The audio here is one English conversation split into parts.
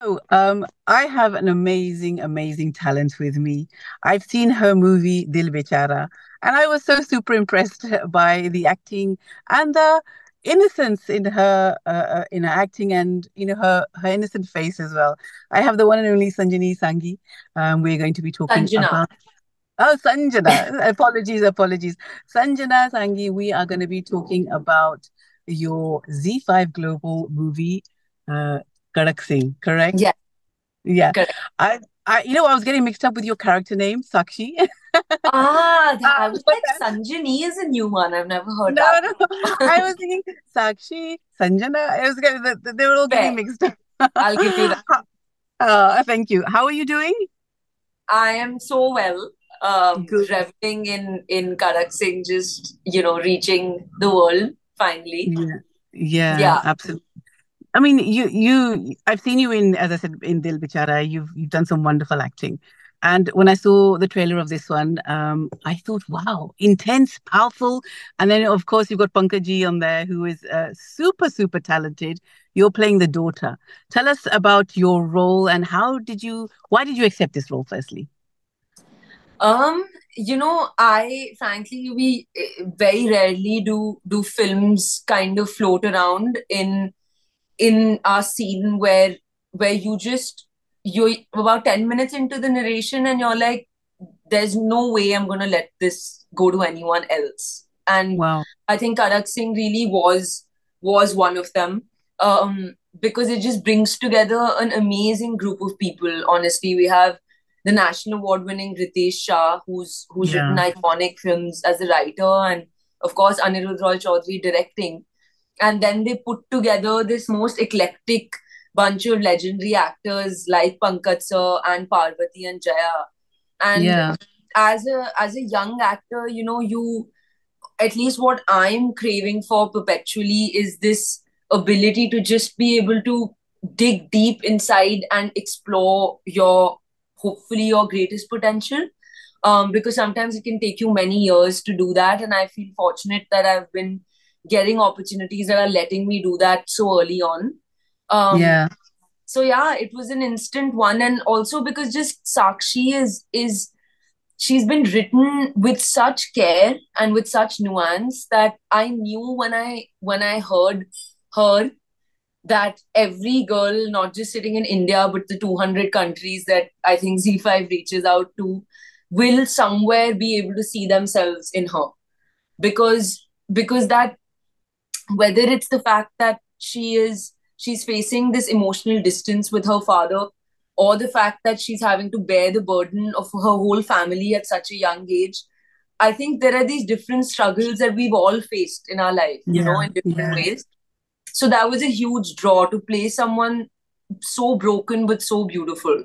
Oh, I have an amazing, amazing talent with me. I've seen her movie Dil Bechara, and I was so super impressed by the acting and the innocence in her acting, and her innocent face as well. I have the one and only Sanjani Sanghi. We're going to be talking Sanjana. about Sanjana. Apologies, apologies. Sanjana Sanghi, we are going to be talking about your ZEE5 Global movie, uh, Kadak Singh, correct? Yeah, Yeah. correct. I, I was getting mixed up with your character name, Sakshi. I was But like, Sanjani is a new one. I've never heard no, that no, one. I was thinking Sakshi, Sanjana. I was getting, they were all getting Fair. mixed up. I'll give you that. Thank you. How are you doing? I am so well. Good. Reveling in Kadak Singh, just reaching the world finally. Yeah. Yeah, Yeah. absolutely. I mean, I've seen you in, as I said, in Dil Bichara. You've done some wonderful acting. And when I saw the trailer of this one, I thought, wow, intense, powerful. And then, of course, you've got Pankaj on there, who is super, super talented. You're playing the daughter. Tell us about your role and why did you accept this role, firstly? Um, I frankly we very rarely do films kind of float around in our scene where you're about 10 minutes into the narration and you're like, there's no way I'm gonna let this go to anyone else. And Wow. I think Kadak Singh really was one of them. Because it just brings together an amazing group of people. Honestly, we have the national award-winning Ritesh Shah, who's written Yeah. iconic films as a writer, and of course Anirudh Roy Chaudhary directing. And then they put together this most eclectic bunch of legendary actors like Pankaj Sir and Parvati and Jaya. And Yeah. as a young actor, you at least what I'm craving for perpetually is this ability to just be able to dig deep inside and explore your hopefully your greatest potential. Because sometimes it can take you many years to do that, and I feel fortunate that I've been getting opportunities that are letting me do that so early on. Um, Yeah. so yeah, it was an instant one, and also because just Sakshi is she's been written with such care and with such nuance that I knew when I heard her that every girl, not just sitting in India, but the 200 countries that I think ZEE5 reaches out to, will somewhere be able to see themselves in her. Because that, whether it's the fact that she's facing this emotional distance with her father, or the fact that she's having to bear the burden of her whole family at such a young age, I think there are these different struggles that we've all faced in our life, Yeah. in different Yeah. ways. So that was a huge draw to play someone so broken but so beautiful.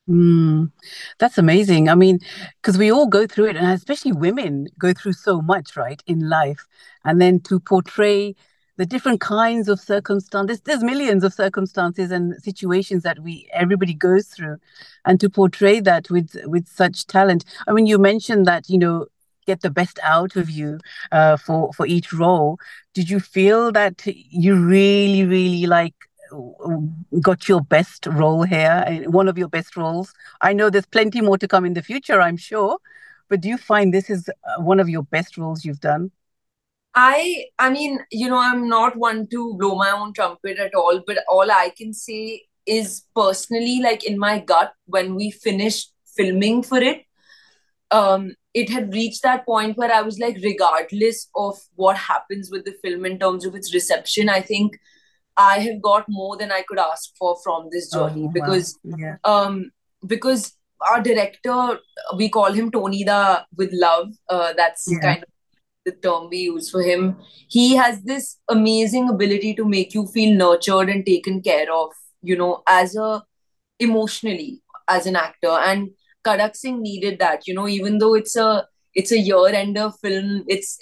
Mm, that's amazing. I mean, because we all go through it, and especially women go through so much, right, in life. And then to portray the different kinds of circumstances, there's millions of circumstances and situations that everybody goes through, and to portray that with such talent. I mean, you mentioned that, get the best out of you for each role. Did you feel that you really, really got your best role here, one of your best roles? I know there's plenty more to come in the future, I'm sure, but do you find this is one of your best roles you've done? I mean, I'm not one to blow my own trumpet at all, but all I can say is personally, like in my gut, when we finished filming for it, it had reached that point where I was like, regardless of what happens with the film in terms of its reception, I think I have got more than I could ask for from this journey. Oh, wow. Yeah. Because our director, we call him Tony the with love. That's Yeah. kind of the term we use for him. He has this amazing ability to make you feel nurtured and taken care of, as a emotionally as an actor. And Kadak Singh needed that, even though it's a year-ender film, it's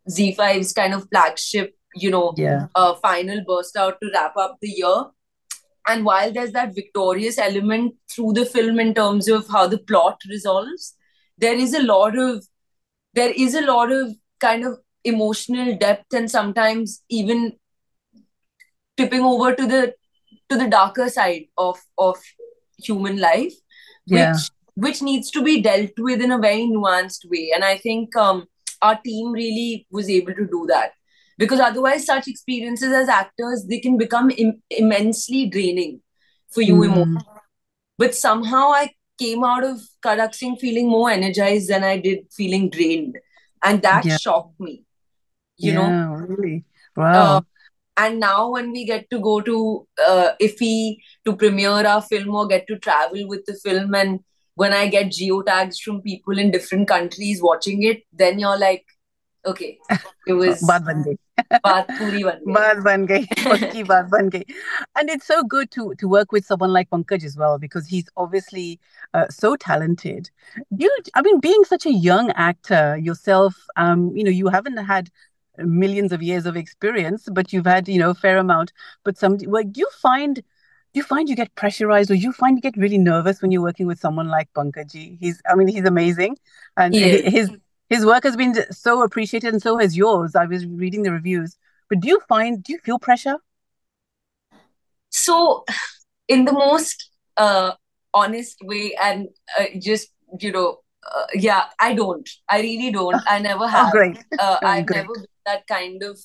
ZEE5's kind of flagship, Yeah. final burst out to wrap up the year. And while there's that victorious element through the film in terms of how the plot resolves, there is a lot of kind of emotional depth, and sometimes even tipping over to the darker side of human life, Yeah. which needs to be dealt with in a very nuanced way. And I think our team really was able to do that, because otherwise such experiences as actors, they can become immensely draining for you Mm, emotionally. But somehow I came out of Kadak Singh feeling more energized than I did feeling drained, and that yeah. shocked me, you know. Yeah. Really. uh, Wow. and now when we get to go to IFFI to premiere our film or get to travel with the film, and when I get geotags from people in different countries watching it, then you're like, okay, it was बात बन गई. baat puri ban बात बन गई. gayi. पक्की बात बन गई. And it's so good to work with someone like Pankaj as well, because he's obviously so talented. I mean, being such a young actor yourself, you haven't had millions of years of experience, but you've had, a fair amount. But well, do you find you get pressurized, or you find you get really nervous when you're working with someone like Pankaj? I mean, he's amazing, and He is. his work has been so appreciated, and so has yours. I was reading the reviews. But do you feel pressure? So, in the most honest way, and just, yeah, I don't. I really don't. I never Oh, have. great. Oh, I've great. never been that kind of,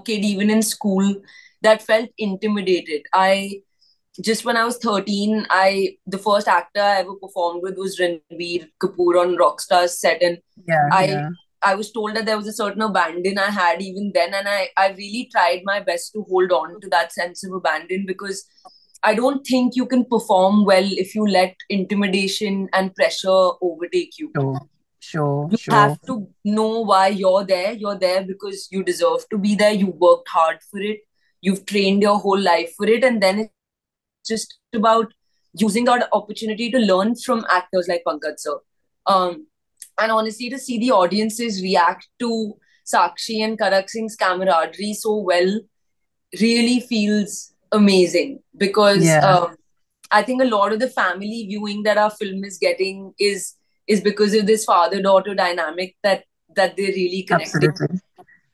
kid, even in school, that felt intimidated. Just when I was 13, the first actor I ever performed with was Ranbir Kapoor on Rockstar's set, and Yeah, I yeah, I was told that there was a certain abandon I had even then, and I really tried my best to hold on to that sense of abandon, because I don't think you can perform well if you let intimidation and pressure overtake you. sure, sure, You sure. have to know why you're there. You're there because you deserve to be there. You worked hard for it. You've trained your whole life for it. And then it's just about using that opportunity to learn from actors like Pankaj sir. Um, and honestly, to see the audiences react to Sakshi and Kadak Singh's camaraderie so well really feels amazing, because Yeah, I think a lot of the family viewing that our film is getting is because of this father daughter dynamic that they're really connecting. absolutely,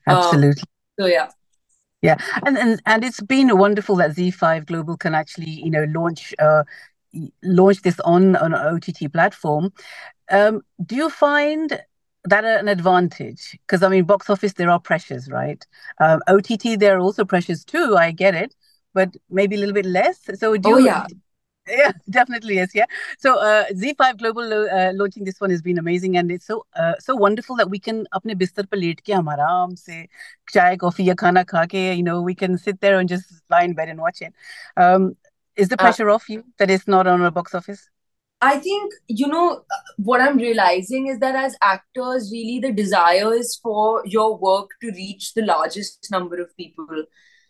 Um, absolutely. so yeah. Yeah, and it's been wonderful that Z5 Global can actually, launch this on an OTT platform. Do you find that an advantage? Because I mean, box office, there are pressures, right? OTT, there are also pressures too. I get it, but maybe a little bit less. So Oh yeah. yeah, definitely yes, yeah. So Z5 Global launching this one has been amazing, and it's so wonderful that we can अपने बिस्तर पर late के हम आराम से चाय coffee या खाना खा के, we can sit there and just lie in bed and watch it. Um, is the Uh, pressure off you that it's not on a box office? I think, what I'm realizing is that as actors, really the desire is for your work to reach the largest number of people.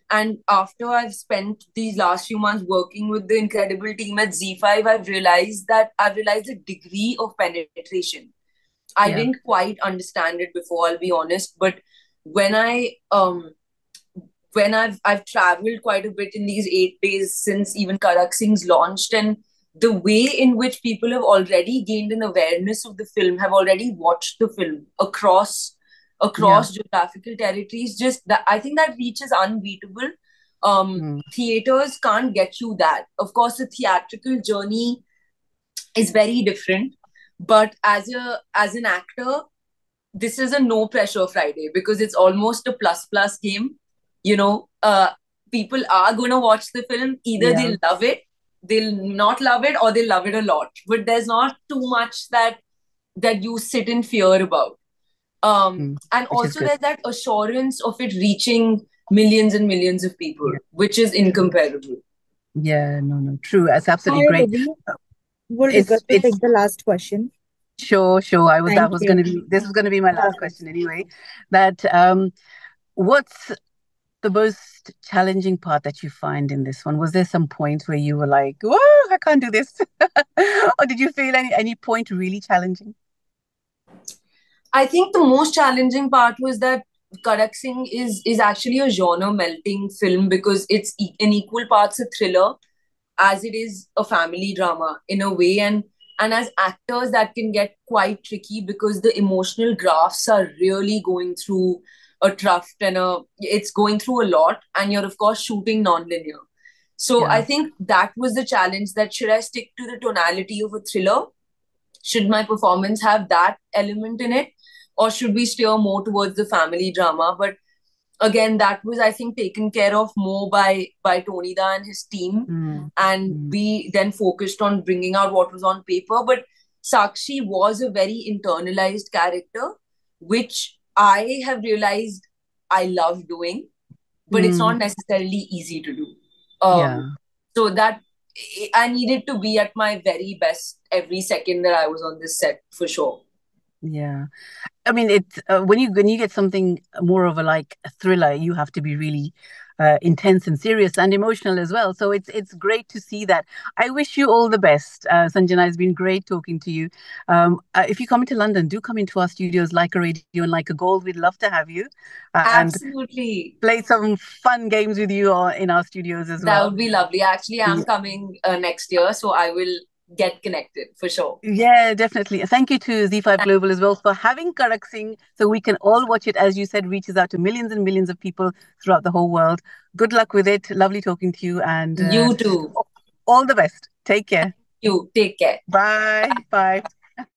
And after I've spent these last few months working with the incredible team at ZEE5, I've realized the degree of penetration. I Yeah, didn't quite understand it before, I'll be honest. But when I when I've traveled quite a bit in these 8 days since even Kadak Singh's launched, and the way in which people have already gained an awareness of the film, have already watched the film yeah. across geographical territories, just that, I think that reach is unbeatable. Mm, Theaters can't get you that. Of course, the theatrical journey is very different, but as an actor, this is a no pressure Friday, because it's almost a plus plus game. People are going to watch the film. Either yeah, they'll love it, they'll not love it, or they'll love it a lot. But there's not too much that you sit in fear about. And which is also good. there's that assurance of it reaching millions and millions of Yeah, people, which is true. incomparable. Yeah, no, no, true. That's absolutely Hi, great. Ravi. Would It's request to it's take the last question. sure, sure. Thank you. This was gonna be my last Okay. question anyway. That what's the most challenging part that you find in this one? Was there some point where you were like, "Whoa, I can't do this," or did you feel any point really challenging? I think the most challenging part was that Kadak Singh is actually a genre melting film, because it's in equal parts a thriller as it is a family drama in a way, and as actors that can get quite tricky, because the emotional graphs are really going through a trough, and it's going through a lot, and you're of course shooting non-linear. So I Yeah. think that was the challenge, that should I stick to the tonality of a thriller? Should my performance have that element in it? Or should we steer more towards the family drama? But again, that was, I think, taken care of more by Tony Da and his team. Mm, And mm, we then focused on bringing out what was on paper. But Sakshi was a very internalized character, which I have realized I love doing, but it's mm. not necessarily easy to do. Um, Yeah. so that I needed to be at my very best every second that I was on this set, for sure. Yeah. I mean, it's when you get something more of a like a thriller, you have to be really intense and serious and emotional as well. So it's great to see that. I wish you all the best, Sanjana. It's been great talking to you. If you come into London, do come into our studios, like a Radio and like a Gold. We'd love to have you and Absolutely. play some fun games with you in our studios as That well. would be lovely. Actually, I'm Yeah. coming next year, so I will get connected for sure. Yeah, definitely. Thank you to ZEE5 Global as well for having Kadak Singh so we can all watch it. As you said, reaches out to millions and millions of people throughout the whole world. Good luck with it. Lovely talking to you and You too. all the best. Take care. You take care. Bye. Bye.